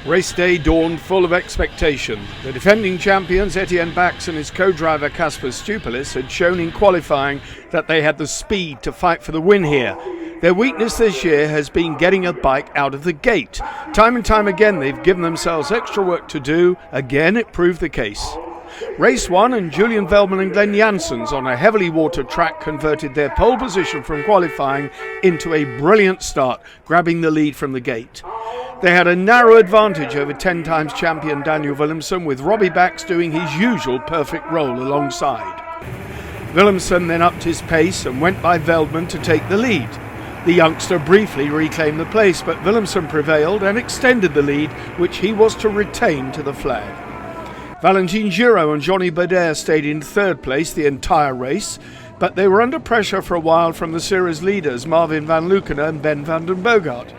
Race day dawned full of expectation. The defending champions Etienne Bax and his co-driver Kasper Stupelis had shown in qualifying that they had the speed to fight for the win here. Their weakness this year has been getting a bike out of the gate. Time and time again they've given themselves extra work to do. Again it proved the case. Race 1 and Julian Veldman and Glenn Janssens on a heavily watered track converted their pole position from qualifying into a brilliant start, grabbing the lead from the gate. They had a narrow advantage over 10 times champion Daniel Willemsen, with Robbie Bax doing his usual perfect roll alongside. Willemsen then upped his pace and went by Veldman to take the lead. The youngster briefly reclaimed the place, but Willemsen prevailed and extended the lead, which he was to retain to the flag. Valentin Giraud and Johnny Baudère stayed in third place the entire race, but they were under pressure for a while from the series leaders Marvin van Lucena and Ben van den Boogaard.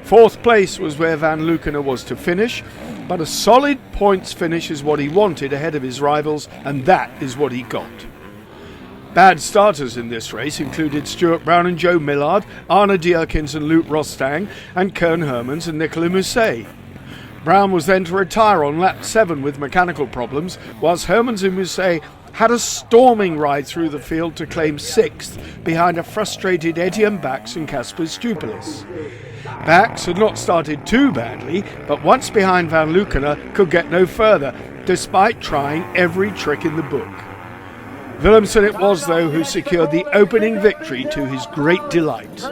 Fourth place was where Van Lucena was to finish, but a solid points finish is what he wanted ahead of his rivals, and that is what he got. Bad starters in this race included Stuart Brown and Joe Millard, Arne Dierkens and Luke Rostang, and Koen Hermans and Nicolas Musset. Brown was then to retire on lap 7 with mechanical problems, whilst Hermans and Musset had a storming ride through the field to claim 6th behind a frustrated Etienne Bax and Kasper Stupelis. Bax had not started too badly, but once behind Van Lucena could get no further, despite trying every trick in the book. Willemsen it was, though, who secured the opening victory to his great delight.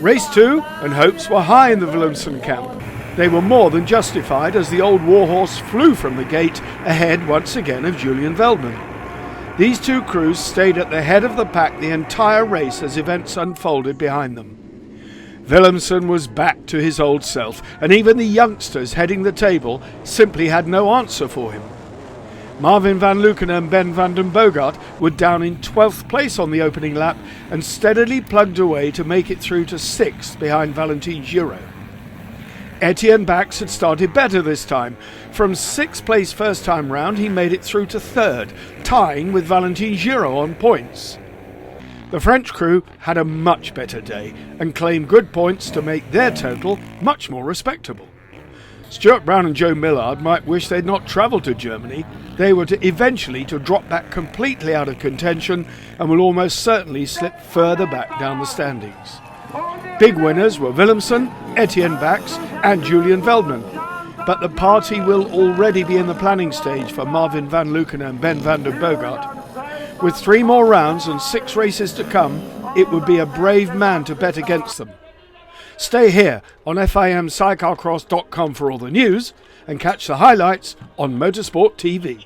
Race 2 and hopes were high in the Willemsen camp. They were more than justified as the old warhorse flew from the gate ahead once again of Julian Veldman. These two crews stayed at the head of the pack the entire race as events unfolded behind them. Willemsen was back to his old self, and even the youngsters heading the table simply had no answer for him. Marvin van Lucena and Ben van den Boogaard were down in 12th place on the opening lap and steadily plugged away to make it through to 6th behind Valentin Giraud. Etienne Bax had started better this time. From 6th place first time round, he made it through to 3rd, tying with Valentin Giraud on points. The French crew had a much better day and claimed good points to make their total much more respectable. Stuart Brown and Joe Millard might wish they'd not travelled to Germany. They were eventually to drop back completely out of contention and will almost certainly slip further back down the standings. Big winners were Willemsen, Etienne Bax and Julian Veldman, but the party will already be in the planning stage for Marvin van Lucena and Ben van den Boogaard. With 3 more rounds and 6 races to come, it would be a brave man to bet against them. Stay here on fimsidecarcross.com for all the news and catch the highlights on Motorsport TV.